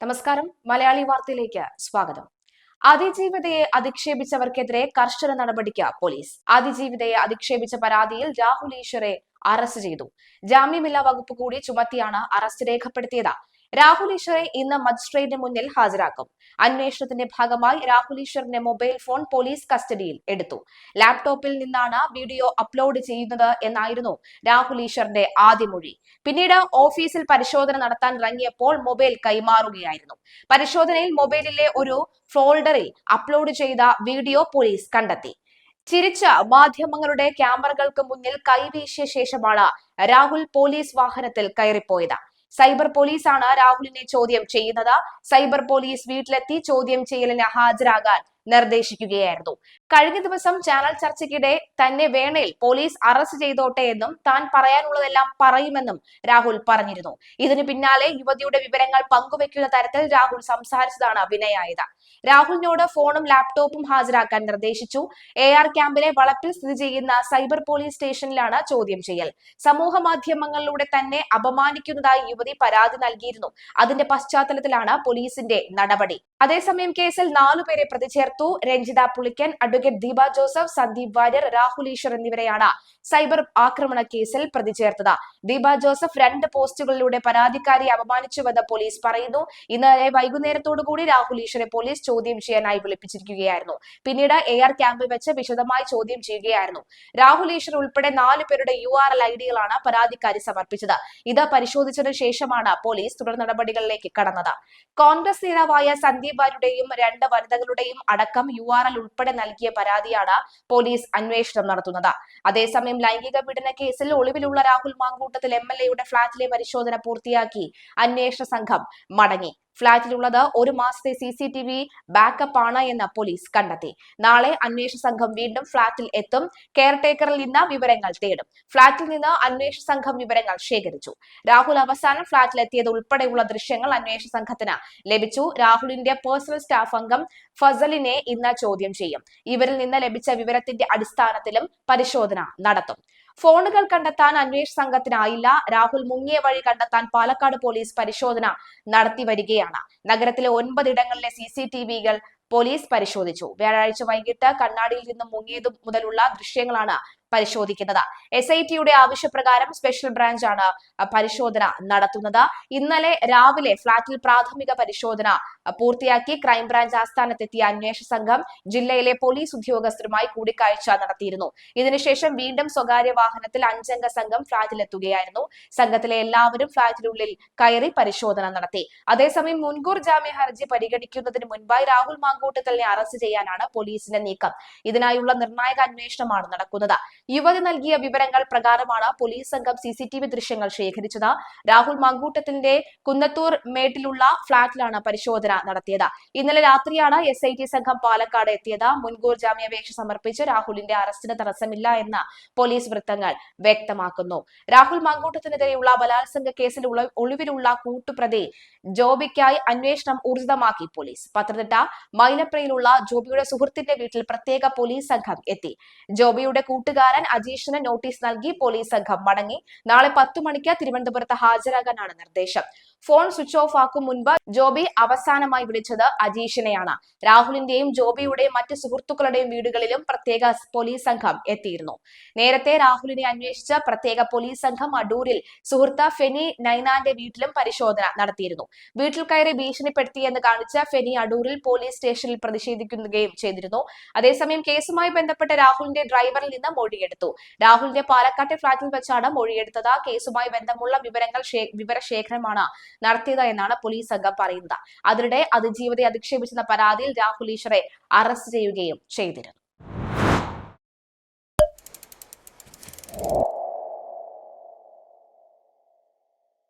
നമസ്കാരം. മലയാളി വാർത്തയിലേക്ക് സ്വാഗതം. അതിജീവിതയെ അധിക്ഷേപിച്ചവർക്കെതിരെ കർശന നടപടിക്ക് പോലീസ്. അതിജീവിതയെ അധിക്ഷേപിച്ച പരാതിയിൽ രാഹുൽ ഈശ്വറെ അറസ്റ്റ് ചെയ്തു. ജാമ്യമില്ലാ വകുപ്പ് കൂടി ചുമത്തിയാണ് അറസ്റ്റ് രേഖപ്പെടുത്തിയത്. രാഹുൽ ഈശ്വറെ ഇന്ന് മജിസ്ട്രേറ്റിന് മുന്നിൽ ഹാജരാക്കും. അന്വേഷണത്തിന്റെ ഭാഗമായി രാഹുൽ ഈശ്വറിന്റെ മൊബൈൽ ഫോൺ പോലീസ് കസ്റ്റഡിയിൽ എടുത്തു. ലാപ്ടോപ്പിൽ നിന്നാണ് വീഡിയോ അപ്ലോഡ് ചെയ്യുന്നത് എന്നായിരുന്നു രാഹുൽ ഈശ്വറിന്റെ ആദ്യ മൊഴി. പിന്നീട് ഓഫീസിൽ പരിശോധന നടത്താൻ ഇറങ്ങിയപ്പോൾ മൊബൈൽ കൈമാറുകയായിരുന്നു. പരിശോധനയിൽ മൊബൈലിലെ ഒരു ഫോൾഡറിൽ അപ്ലോഡ് ചെയ്ത വീഡിയോ പോലീസ് കണ്ടെത്തി. ചിരിച്ച മാധ്യമങ്ങളുടെ ക്യാമറകൾക്ക് മുന്നിൽ കൈവീശിയ ശേഷമാണ് രാഹുൽ പോലീസ് വാഹനത്തിൽ കയറിപ്പോയത്. സൈബർ പോലീസാണ് രാഹുലിനെ ചോദ്യം ചെയ്യുന്നത്. സൈബർ പോലീസ് വീട്ടിലെത്തി ചോദ്യം ചെയ്യലിന് ഹാജരാകാൻ നിർദ്ദേശിക്കുകയായിരുന്നു. കഴിഞ്ഞ ദിവസം ചാനൽ ചർച്ചയ്ക്കിടെ തന്നെ വേണേൽ പോലീസ് അറസ്റ്റ് ചെയ്തോട്ടെ എന്നും താൻ പറയാനുള്ളതെല്ലാം പറയുമെന്നും രാഹുൽ പറഞ്ഞിരുന്നു. ഇതിനു പിന്നാലെ യുവതിയുടെ വിവരങ്ങൾ പങ്കുവെക്കുന്ന തരത്തിൽ രാഹുൽ സംസാരിച്ചതാണ് വിനയായത്. രാഹുലിനോട് ഫോണും ലാപ്ടോപ്പും ഹാജരാക്കാൻ നിർദ്ദേശിച്ചു. AR ക്യാമ്പിലെ വളപ്പിൽ സ്ഥിതി ചെയ്യുന്ന സൈബർ പോലീസ് സ്റ്റേഷനിലാണ് ചോദ്യം ചെയ്യൽ. സമൂഹ മാധ്യമങ്ങളിലൂടെ തന്നെ അപമാനിക്കുന്നതായി യുവതി പരാതി നൽകിയിരുന്നു. അതിന്റെ പശ്ചാത്തലത്തിലാണ് പോലീസിന്റെ നടപടി. അതേസമയം കേസിൽ 4 പേരെ പ്രതി ചേർത്തു. രഞ്ജിത പുളിക്കൻ, അഡ്വക്കേറ്റ് ദീപ ജോസഫ്, സന്ദീപ് വാര്യർ, രാഹുൽ ഈശ്വർ എന്നിവരെയാണ് സൈബർ ആക്രമണ കേസിൽ പ്രതി ചേർത്തത്. ദീപ ജോസഫ് 2 പോസ്റ്റുകളിലൂടെ പരാതിക്കാരിയെ അപമാനിച്ചുവെന്ന് പോലീസ് പറയുന്നു. ഇന്നലെ വൈകുന്നേരത്തോടുകൂടി രാഹുൽ ഈശ്വറെ പോലീസ് ചോദ്യം ചെയ്യാനായി വിളിപ്പിച്ചിരിക്കുകയായിരുന്നു. പിന്നീട് AR ക്യാമ്പിൽ വെച്ച് വിശദമായി ചോദ്യം ചെയ്യുകയായിരുന്നു. രാഹുൽ ഈശ്വർ ഉൾപ്പെടെ 4 പേരുടെ URL ഐഡികളാണ് പരാതിക്കാരി സമർപ്പിച്ചത്. ഇത് പരിശോധിച്ചതിനു ശേഷമാണ് പോലീസ് തുടർ നടപടികളിലേക്ക് കടന്നത്. കോൺഗ്രസ് നേതാവായ സന്ദീപ് വാര്യരുടെയും 2 വനിതകളുടെയും അടക്കം URL ഉൾപ്പെടെ നൽകിയ പരാതിയാണ് പോലീസ് അന്വേഷണം നടത്തുന്നത്. അതേസമയം ലൈംഗിക പീഡന കേസിൽ ഒളിവിലുള്ള രാഹുൽ മാങ്കൂട്ടത്തിൽ MLA-യുടെ ഫ്ളാറ്റിലെ പരിശോധന പൂർത്തിയാക്കി അന്വേഷണ സംഘം മടങ്ങി. ഫ്ളാറ്റിലുള്ളത് 1 മാസത്തെ CCTV ബാക്കപ്പ് ആണ് എന്ന് പോലീസ് കണ്ടെത്തി. നാളെ അന്വേഷണ സംഘം വീണ്ടും ഫ്ളാറ്റിൽ എത്തും. കെയർടേക്കറിൽ നിന്ന് വിവരങ്ങൾ തേടും. ഫ്ളാറ്റിൽ നിന്ന് അന്വേഷണ സംഘം വിവരങ്ങൾ ശേഖരിച്ചു. രാഹുൽ അവസാനം ഫ്ളാറ്റിലെത്തിയത് ഉൾപ്പെടെയുള്ള ദൃശ്യങ്ങൾ അന്വേഷണ സംഘത്തിന് ലഭിച്ചു. രാഹുലിന്റെ പേഴ്സണൽ സ്റ്റാഫ് അംഗം ഫസലിനെ ഇന്ന് ചോദ്യം ചെയ്യും. ഇവരിൽ നിന്ന് ലഭിച്ച വിവരത്തിന്റെ അടിസ്ഥാനത്തിലും പരിശോധന നടത്തും. ഫോണുകൾ കണ്ടെത്താൻ അന്വേഷണ സംഘത്തിനായില്ല. രാഹുൽ മുങ്ങിയ വഴി കണ്ടെത്താൻ പാലക്കാട് പോലീസ് പരിശോധന നടത്തി വരികയാണ്. നഗരത്തിലെ 9 ഇടങ്ങളിലെ CCTV-കൾ പോലീസ് പരിശോധിച്ചു. വ്യാഴാഴ്ച വൈകിട്ട് കണ്ണാടിയിൽ നിന്നും മുങ്ങിയതു മുതലുള്ള ദൃശ്യങ്ങളാണ് പരിശോധിക്കുന്നത്. SIT-യുടെ ആവശ്യപ്രകാരം സ്പെഷ്യൽ ബ്രാഞ്ചാണ് പരിശോധന നടത്തുന്നത്. ഇന്നലെ രാവിലെ ഫ്ളാറ്റിൽ പ്രാഥമിക പരിശോധന പൂർത്തിയാക്കി. ക്രൈംബ്രാഞ്ച് ആസ്ഥാനത്തെത്തിയ അന്വേഷണ സംഘം ജില്ലയിലെ പോലീസ് ഉദ്യോഗസ്ഥരുമായി കൂടിക്കാഴ്ച നടത്തിയിരുന്നു. ഇതിനുശേഷം വീണ്ടും സ്വകാര്യ വാഹനത്തിൽ 5-അംഗ സംഘം ഫ്ളാറ്റിലെത്തുകയായിരുന്നു. സംഘത്തിലെ എല്ലാവരും ഫ്ളാറ്റിനുള്ളിൽ കയറി പരിശോധന നടത്തി. അതേസമയം മുൻകൂർ ജാമ്യ ഹർജി പരിഗണിക്കുന്നതിന് മുൻപായി രാഹുൽ മാങ്കൂട്ടത്തിലിനെ അറസ്റ്റ് ചെയ്യാനാണ് പോലീസിന്റെ നീക്കം. ഇതിനായുള്ള നിർണായക അന്വേഷണമാണ് നടക്കുന്നത്. യുവതി നൽകിയ വിവരങ്ങൾ പ്രകാരമാണ് പോലീസ് സംഘം CCTV ദൃശ്യങ്ങൾ ശേഖരിച്ചത്. രാഹുൽ മാങ്കൂട്ടത്തിന്റെ കുന്നത്തൂർ മേട്ടിലുള്ള ഫ്ളാറ്റിലാണ് പരിശോധന നടത്തിയത്. ഇന്നലെ രാത്രിയാണ് SIT സംഘം പാലക്കാട് എത്തിയത്. മുൻകൂർ ജാമ്യാപേക്ഷ സമർപ്പിച്ച് രാഹുലിന്റെ അറസ്റ്റിന് തടസ്സമില്ല എന്ന് പോലീസ് വൃത്തങ്ങൾ വ്യക്തമാക്കുന്നു. രാഹുൽ മാങ്കൂട്ടത്തിനെതിരെയുള്ള ബലാത്സംഗ കേസിൽ ഒളിവിലുള്ള കൂട്ടുപ്രതി ജോബിക്കായി അന്വേഷണം ഊർജിതമാക്കി പോലീസ്. പത്തനംതിട്ട മൈലപ്രയിലുള്ള ജോബിയുടെ സുഹൃത്തിന്റെ വീട്ടിൽ പ്രത്യേക പോലീസ് സംഘം എത്തി. ജോബിയുടെ കൂട്ടുകാരൻ അജീഷിന് നോട്ടീസ് നൽകി പോലീസ് സംഘം മടങ്ങി. നാളെ 10 മണിക്ക് തിരുവനന്തപുരത്ത് ഹാജരാകാനാണ് നിർദ്ദേശം. ഫോൺ സ്വിച്ച് ഓഫ് ആക്കും മുൻപ് ജോബി അവസാനമായി വിളിച്ചത് അജീഷിനെയാണ്. രാഹുലിന്റെയും ജോബിയുടെയും മറ്റ് സുഹൃത്തുക്കളുടെയും വീടുകളിലും പ്രത്യേക പോലീസ് സംഘം എത്തിയിരുന്നു. നേരത്തെ രാഹുലിനെ അന്വേഷിച്ച പ്രത്യേക പോലീസ് സംഘം അടൂരിൽ സുഹൃത്ത് ഫെനി നൈനാന്റെ വീട്ടിലും പരിശോധന നടത്തിയിരുന്നു. വീട്ടിൽ കയറി ഭീഷണിപ്പെടുത്തിയെന്ന് കാണിച്ച് ഫെനി അടൂരിൽ പോലീസ് സ്റ്റേഷനിൽ പ്രതിഷേധിക്കുകയും ചെയ്തിരുന്നു. അതേസമയം കേസുമായി ബന്ധപ്പെട്ട രാഹുലിന്റെ ഡ്രൈവറിൽ നിന്ന് മൊഴിയെടുത്തു. രാഹുലിന്റെ പാലക്കാട്ടെ ഫ്ളാറ്റിൽ വെച്ചാണ് മൊഴിയെടുത്തത്. കേസുമായി ബന്ധമുള്ള വിവരശേഖരമാണ് നടത്തിയത് എന്നാണ് പോലീസ് സംഘം പറയുന്നത്. അതിനിടെ അതിജീവിതയെ അധിക്ഷേപിച്ചെന്ന പരാതിയിൽ രാഹുൽ ഈശ്വറെ അറസ്റ്റ് ചെയ്യുകയും ചെയ്തിരുന്നു.